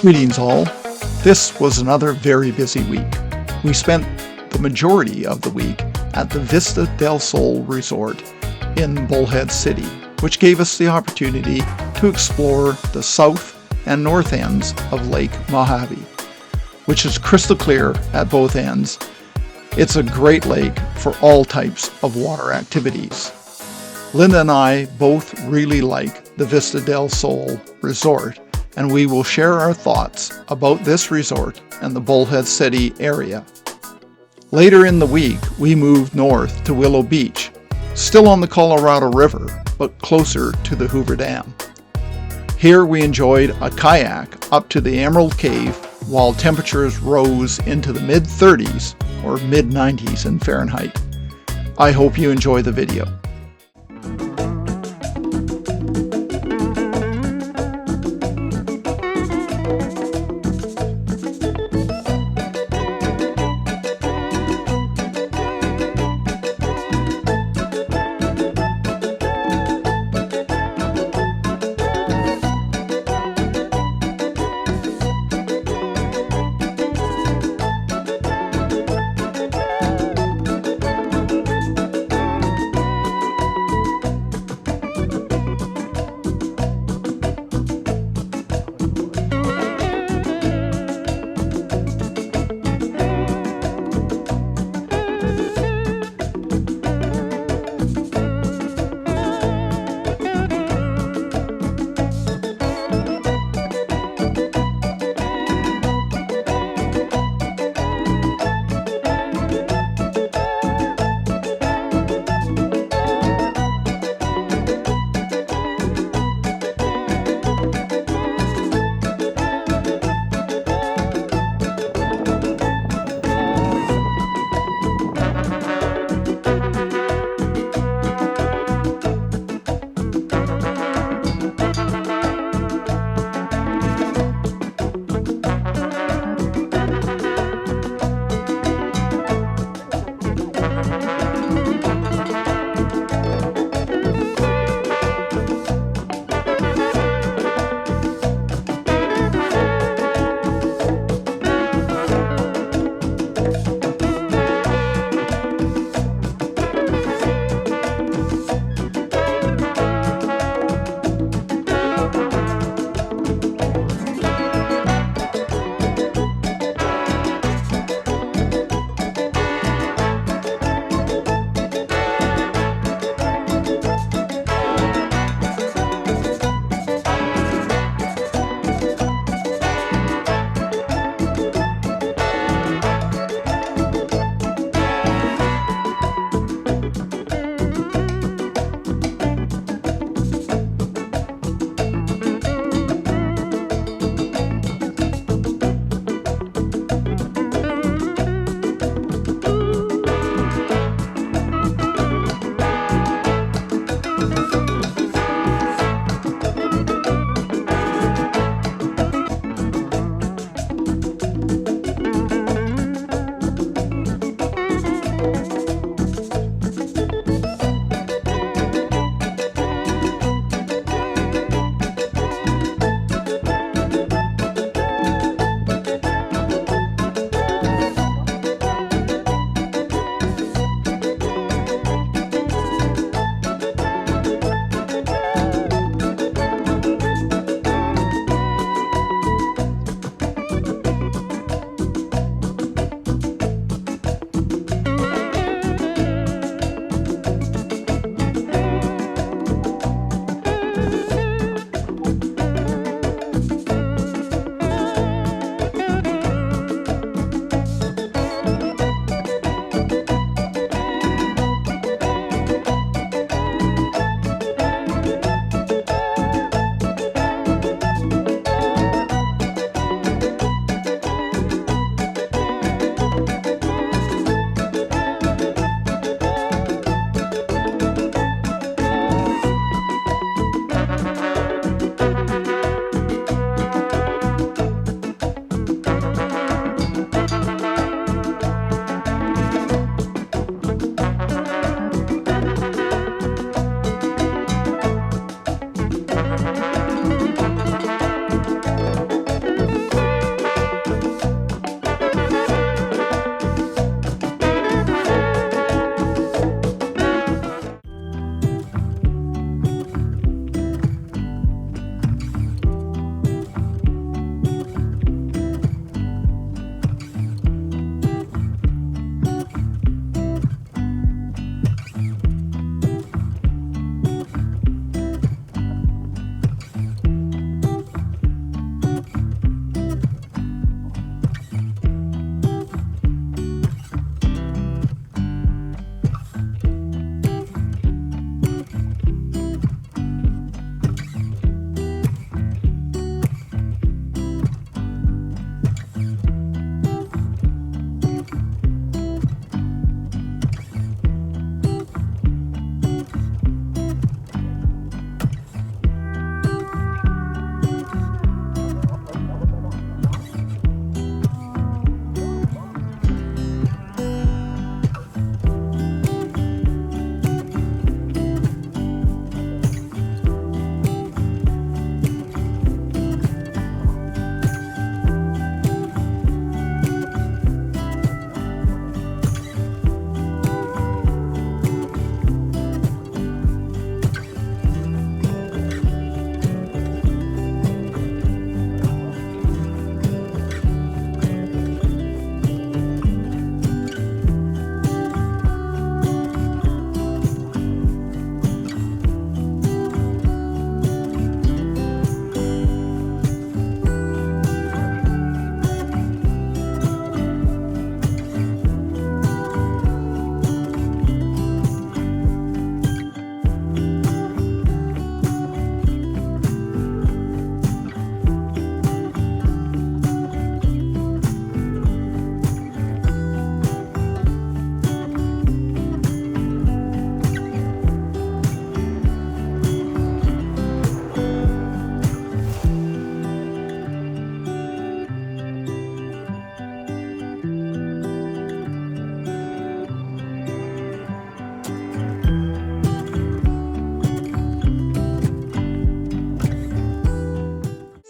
Greetings all. This was another very busy week. We spent the majority of the week at the Vista Del Sol Resort in Bullhead City, which gave us the opportunity to explore the south and north ends of Lake Mojave, which is crystal clear at both ends. It's a great lake for all types of water activities. Linda and I both really like the Vista Del Sol Resort, and we will share our thoughts about this resort and the Bullhead City area. Later in the week, we moved north to Willow Beach, still on the Colorado River, but closer to the Hoover Dam. Here we enjoyed a kayak up to the Emerald Cave while temperatures rose into the mid-30s or mid-90s in Fahrenheit. I hope you enjoy the video.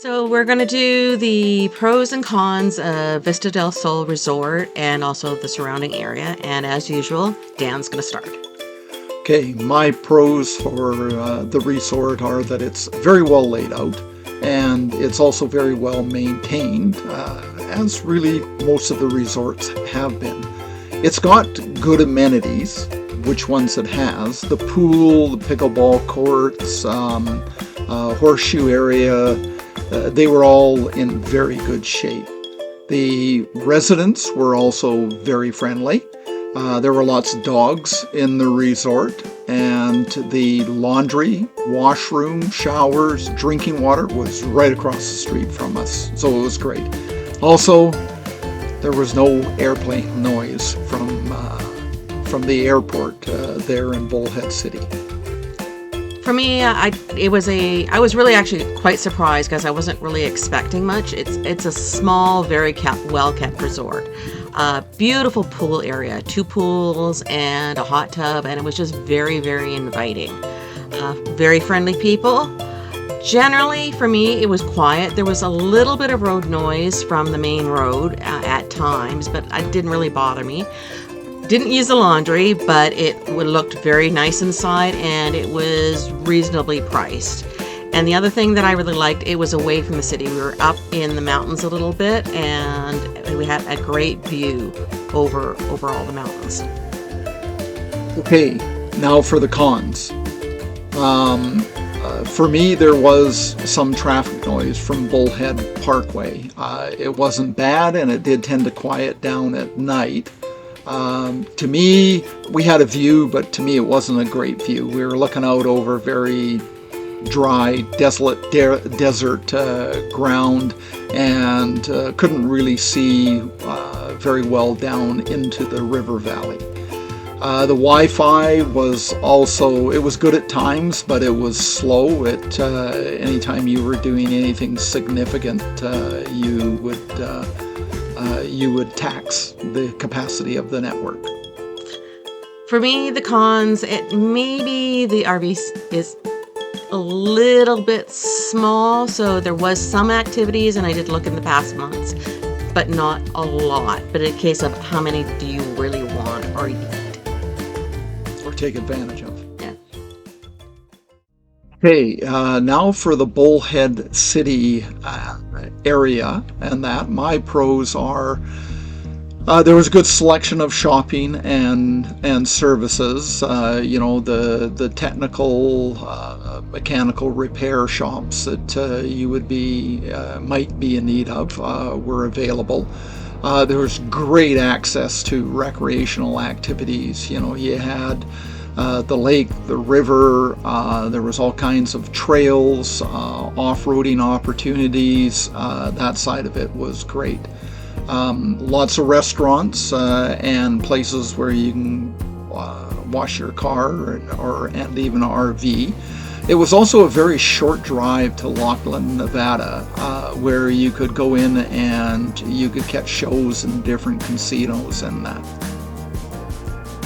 So we're going to do the pros and cons of Vista Del Sol Resort and also the surrounding area. And as usual, Dan's going to start. Okay, my pros for the resort are that it's very well laid out and it's also very well maintained, as really most of the resorts have been. It's got good amenities, which ones it has. The pool, the pickleball courts, horseshoe area, they were all in very good shape. The residents were also very friendly. There were lots of dogs in the resort, and the laundry, washroom, showers, drinking water was right across the street from us, so it was great. Also, there was no airplane noise from the airport there in Bullhead City. For me, I was really actually quite surprised because I wasn't really expecting much. It's a small, very well-kept resort. Beautiful pool area, 2 pools and a hot tub, and it was just very, very inviting. Very friendly people. Generally, for me, it was quiet. There was a little bit of road noise from the main road at times, but it didn't really bother me. Didn't use the laundry, but it looked very nice inside and it was reasonably priced. And the other thing that I really liked, it was away from the city. We were up in the mountains a little bit and we had a great view over all the mountains. Okay, now for the cons. For me, there was some traffic noise from Bullhead Parkway. It wasn't bad and it did tend to quiet down at night. To me, we had a view, but to me it wasn't a great view. We were looking out over very dry, desolate desert ground and couldn't really see very well down into the river valley. The Wi-Fi was also, it was good at times, but it was slow. Anytime you were doing anything significant, you would tax the capacity of the network. For me, the cons, maybe the RV is a little bit small, so there was some activities, and I did look in the past months, but not a lot. But in case of how many do you really want or need? Or take advantage of. Yeah. Okay, now for the Bullhead City area, and that my pros are there was a good selection of shopping and services. The technical mechanical repair shops that you would might be in need of were available. There was great access to recreational activities. You had the lake, the river, there was all kinds of trails, off-roading opportunities. That side of it was great. Lots of restaurants and places where you can wash your car and even RV. It was also a very short drive to Laughlin, Nevada, where you could go in and you could catch shows in different casinos and that.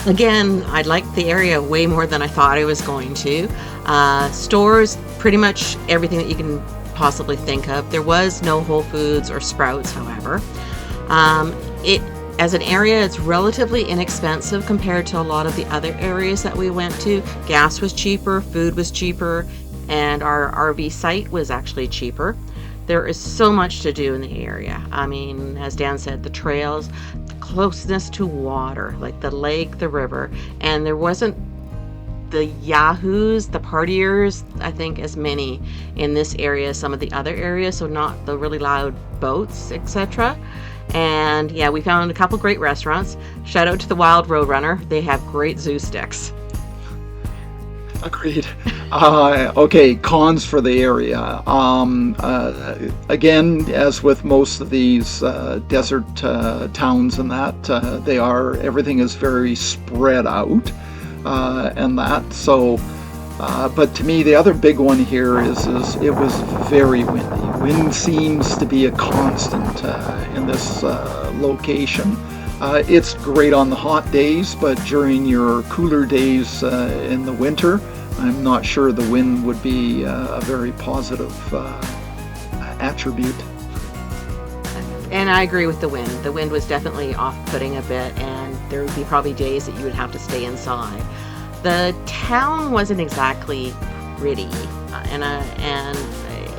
Again, I liked the area way more than I thought I was going to. Stores, pretty much everything that you can possibly think of. There was no Whole Foods or Sprouts, however. As an area, it's relatively inexpensive compared to a lot of the other areas that we went to. Gas was cheaper, food was cheaper, and our RV site was actually cheaper. There is so much to do in the area. I mean, as Dan said, the trails, the closeness to water, like the lake, the river, and there wasn't the yahoos, the partiers, I think, as many in this area as some of the other areas, so not the really loud boats, etc. And yeah, we found a couple great restaurants. Shout out to the Wild Roadrunner. They have great zoo sticks. Agreed. Okay, cons for the area. Again, as with most of these desert towns and that, everything is very spread out and that. So, but to me, the other big one here is it was very windy. Wind seems to be a constant in this location. It's great on the hot days, but during your cooler days in the winter, I'm not sure the wind would be a very positive attribute. And I agree with the wind. The wind was definitely off-putting a bit, and there would be probably days that you would have to stay inside. The town wasn't exactly pretty, and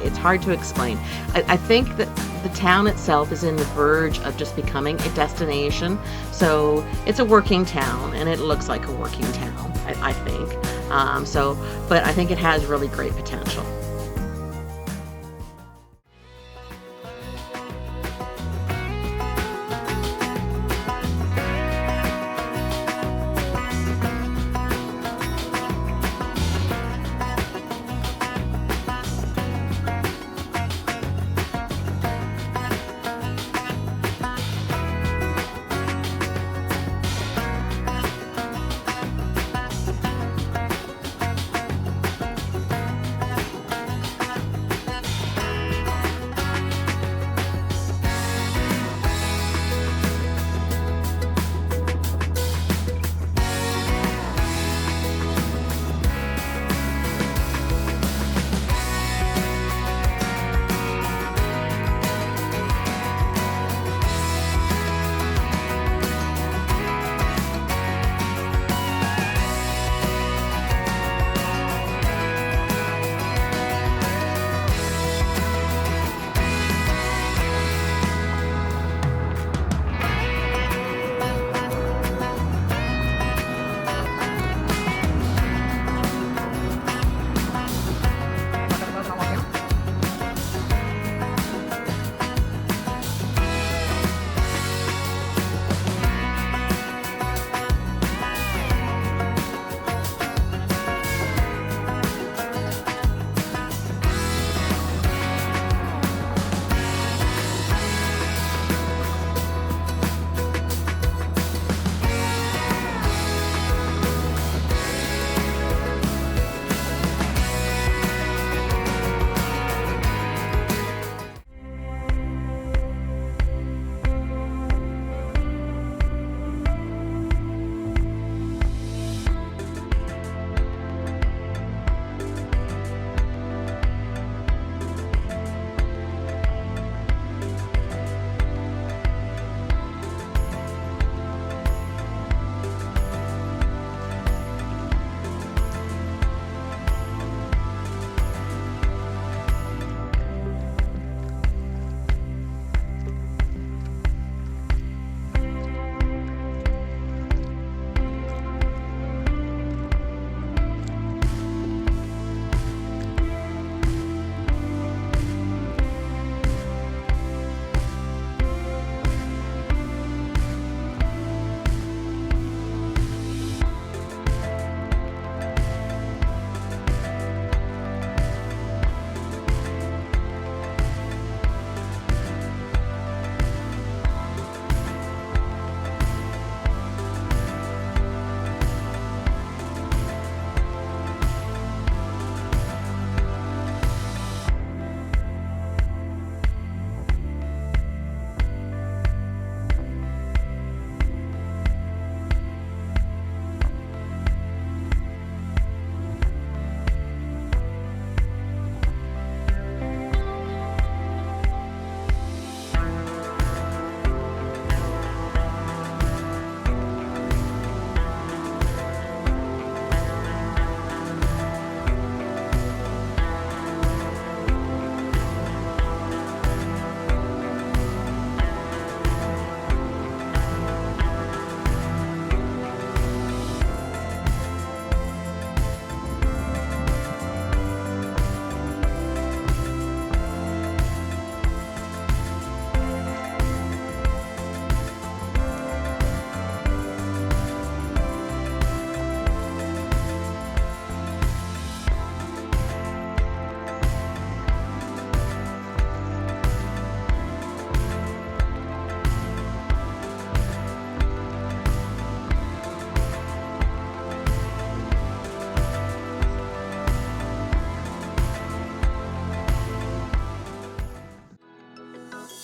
it's hard to explain. I think that the town itself is in the verge of just becoming a destination. So it's a working town, and it looks like a working town, I think. But I think it has really great potential.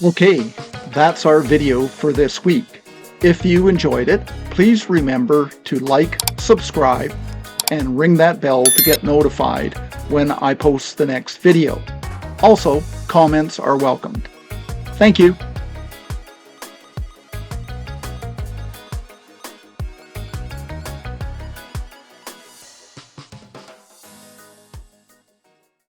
Okay, that's our video for this week. If you enjoyed it, please remember to like, subscribe, and ring that bell to get notified when I post the next video. Also, comments are welcomed. Thank you.